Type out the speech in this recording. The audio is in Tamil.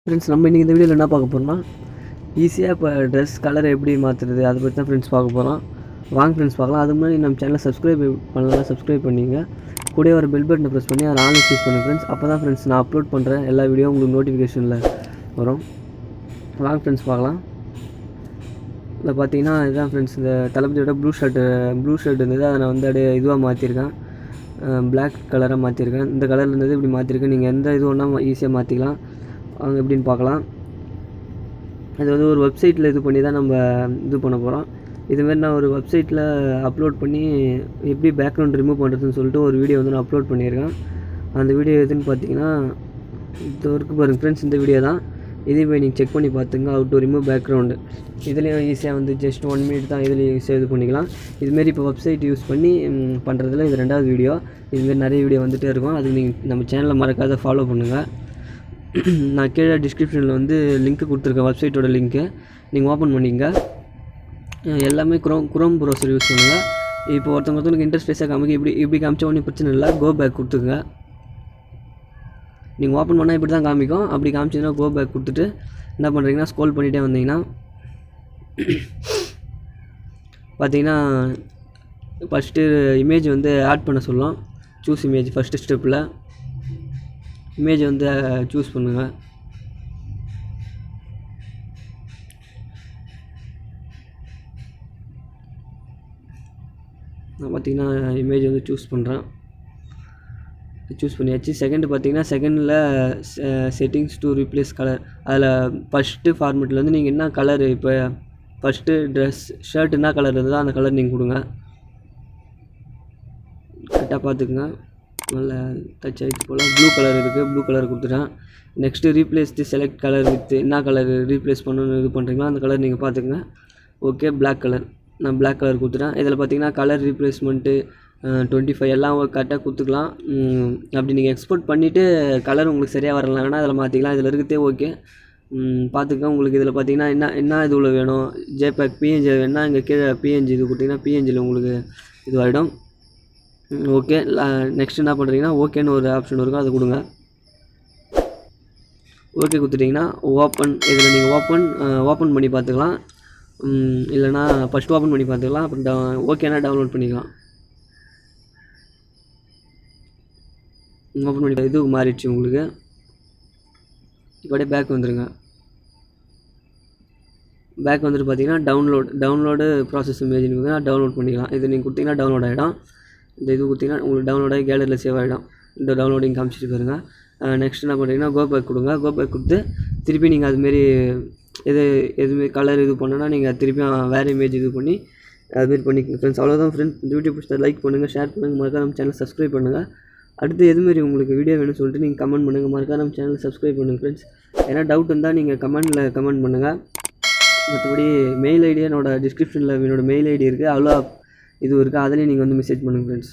ஃப்ரெண்ட்ஸ் நம்ம இன்றைக்கி இந்த வீடியோவில் என்ன பார்க்க போகிறோம்னா ஈஸியாக இப்போ ட்ரெஸ் கலரை எப்படி மாற்றுறது அதை பற்றி தான் ஃப்ரெண்ட்ஸ் பார்க்க போகிறோம். வாங்க ஃப்ரெண்ட்ஸ் பார்க்கலாம். அதுக்கு முன்னாடி நம்ம சேனலை சப்ஸ்கிரைப் பண்ணலாம், சப்ஸ்கிரைப் பண்ணிங்க கூட ஒரு பெல் பட்டனை ப்ரெஸ் பண்ணி அதை ஆன்லைன் யூஸ் பண்ணுங்கள் ஃப்ரெண்ட்ஸ். அப்போ தான் ஃப்ரெண்ட்ஸ் நான் அப்லோட் பண்ணுற எல்லா வீடியோ உங்களுக்கு நோட்டிஃபிகேஷனில் வரும். வாங்க ஃப்ரெண்ட்ஸ் பார்க்கலாம். இதில் பார்த்தீங்கன்னா இதுதான் ஃப்ரெண்ட்ஸ், இந்த தளபதியோட ப்ளூ ஷர்ட் இருந்தது, அதை நான் வந்து அப்படியே இதுவாக மாற்றிருக்கேன், பிளாக் கலராக மாற்றிருக்கேன். இந்த கலரில் இருந்தது இப்படி மாற்றிருக்கேன். நீங்கள் எந்த இது ஒன்றா ஈஸியாக மாற்றிக்கலாம். அவங்க எப்படின்னு பார்க்கலாம். அது வந்து ஒரு வெப்சைட்டில் இது பண்ணி தான் நம்ம இது பண்ண போகிறோம். இதுமாரி நான் ஒரு வெப்சைட்டில் அப்லோட் பண்ணி எப்படி பேக்ரவுண்ட் ரிமூவ் பண்ணுறதுன்னு சொல்லிட்டு ஒரு வீடியோ வந்து நான் அப்லோட் பண்ணியிருக்கேன். அந்த வீடியோ எதுன்னு பார்த்தீங்கன்னா இது வரைக்கும் பாருங்கள் ஃப்ரெண்ட்ஸ், இந்த வீடியோ தான். இதையும் போய் நீங்கள் செக் பண்ணி பார்த்துங்க. How to remove background. இதுலேயும் ஈஸியாக வந்து ஜஸ்ட் 1 மினிட் தான் இதுலேயும் ஈஸியாக இது பண்ணிக்கலாம். இதுமாரி இப்போ வெப்சைட் யூஸ் பண்ணி பண்ணுறதுல இது 2வது வீடியோ. இதுமாரி நிறைய வீடியோ வந்துகிட்டே இருக்கும். அதுக்கு நீங்கள் நம்ம சேனலில் மறக்காத ஃபாலோ பண்ணுங்கள். நான் கீழே டிஸ்கிரிப்ஷனில் வந்து லிங்க்கு கொடுத்துருக்கேன், வெப்சைட்டோட லிங்க்கு. நீங்கள் ஓப்பன் பண்ணிங்க. எல்லாமே குரோம் ப்ரௌசர் யூஸ் பண்ணுங்கள். இப்போ ஒருத்தவங்களுக்கு இன்டர்ஃபேஸாக காமிக்க இப்படி காமிச்ச ஒன்றும் பிரச்சனை இல்லை. கோ பேக் கொடுத்துங்க. நீங்கள் ஓப்பன் பண்ணால் இப்படி தான் காமிக்கும். அப்படி காமிச்சிங்கன்னா கோ பேக் கொடுத்துட்டு என்ன பண்ணுறீங்கன்னா ஸ்க்ரோல் பண்ணிகிட்டே வந்தீங்கன்னா பார்த்தீங்கன்னா ஃபஸ்ட்டு இமேஜ் வந்து ஆட் பண்ண சொல்லலாம். சூஸ் இமேஜ் ஃபஸ்ட்டு ஸ்டெப்பில் இமேஜ் வந்து சூஸ் பண்ணுங்கள். நான் பார்த்தீங்கன்னா இமேஜ் வந்து சூஸ் பண்ணுறேன். சூஸ் பண்ணியாச்சு. செகண்டு பார்த்தீங்கன்னா செகண்டில் செட்டிங்ஸ் டு ரீப்ளேஸ் கலர். அதில் ஃபஸ்ட்டு ஃபார்மெட்டில் வந்து நீங்கள் என்ன கலர், இப்போ ஃபஸ்ட்டு ட்ரெஸ் ஷர்ட் என்ன கலர் இருந்ததோ அந்த கலர் நீங்கள் கொடுங்க. கரெக்டாக பார்த்துக்குங்க. நல்ல டச் ஆகிடுச்சு போல். ப்ளூ கலர் இருக்குது, ப்ளூ கலர் கொடுத்துட்டேன். Next replace the select colour with என்ன கலர் ரீப்ளேஸ் பண்ணணும்னு இது பண்ணுறீங்களோ அந்த கலர் நீங்கள் பார்த்துக்குங்க. Okay, black colour. நான் பிளாக் கலர் கொடுத்துட்டேன். இதில் பார்த்தீங்கன்னா கலர் ரீப்ளேஸ்மெண்ட்டு 25 எல்லாம் கரெக்டாக கொடுத்துக்கலாம். அப்படி நீங்கள் எக்ஸ்போர்ட் பண்ணிவிட்டு கலர் உங்களுக்கு சரியாக வரலன்னா அதில் மாற்றிக்கலாம். இதில் இருக்கிறதே ஓகே பார்த்துக்க. உங்களுக்கு இதில் பார்த்தீங்கன்னா என்ன இதுவில் வேணும், ஜேபேக் பிஎன்ஜி வேணுன்னா இங்கே கீழே பிஎன்ஜி இது கொடுத்தீங்கன்னா பிஎன்ஜியில் உங்களுக்கு இதுவாகிடும். ஓகே, நெக்ஸ்ட் என்ன பண்ணுறீங்கன்னா ஓகேன்னு ஒரு ஆப்ஷன் இருக்கும், அதை கொடுங்க. ஓகே கொடுத்துட்டிங்கன்னா ஓப்பன். இதில் நீங்கள் ஓப்பன் பண்ணி பார்த்துக்கலாம். இல்லைனா ஃபஸ்ட்டு ஓப்பன் பண்ணி பார்த்துக்கலாம். அப்புறம் ஓகேனா டவுன்லோட் பண்ணிக்கலாம். ஓப்பன் பண்ணி இது மாறிடுச்சு உங்களுக்கு. இப்போடைய பேக் வந்துடுங்க. பேக் வந்துட்டு பார்த்தீங்கன்னா டவுன்லோடு ப்ராசஸ் இமேஜ் டவுன்லோட் பண்ணிக்கலாம். இது நீங்கள் கொடுத்தீங்கன்னா டவுன்லோட் ஆகிடும். இந்த இது கொடுத்தீங்கன்னா உங்களுக்கு டவுன்லோட் ஆகி கேலரியில் சேவ் ஆகிடும். இந்த டவுன்லோடிங் காமிச்சிட்டு பாருங்க. நெக்ஸ்ட் என்ன பண்ணுறீங்கன்னா கோ பேக் கொடுங்க. கோ பேக் கொடுத்து திருப்பி நீங்கள் அதுமாரி எதுமாரி கலர் இது பண்ணோன்னா நீங்கள் திருப்பியும் வேறு இமேஜ் இது பண்ணி அதுமாரி பண்ணிக்கோங்க ஃப்ரெண்ட்ஸ். அவ்வளோதான் ஃப்ரெண்ட்ஸ். இந்த வீடியோ பிடிச்சா லைக் பண்ணுங்கள், ஷேர் பண்ணுங்கள், மறக்காம நம்ம சேனல் சப்ஸ்கிரைப் பண்ணுங்கள். அடுத்து எதுமாரி உங்களுக்கு வீடியோ வேணும்னு சொல்லிட்டு நீங்கள் கமெண்ட் பண்ணுங்கள். மறக்காம நம்ம சேனல் சப்ஸ்கிரைப் பண்ணுங்கள் ஃப்ரெண்ட்ஸ். ஏன்னா டவுட் இருந்தால் நீங்கள் கமெண்ட் பண்ணுங்கள். மற்றபடி மெயில் ஐடி என்னோட டிஸ்கிரிப்ஷனில் என்னோடய மெயில் ஐடி இருக்குது, அவ்வளோ இது இருக்குது. அதிலையும் நீங்கள் வந்து மெசேஜ் பண்ணுங்கள் ஃப்ரெண்ட்ஸ்.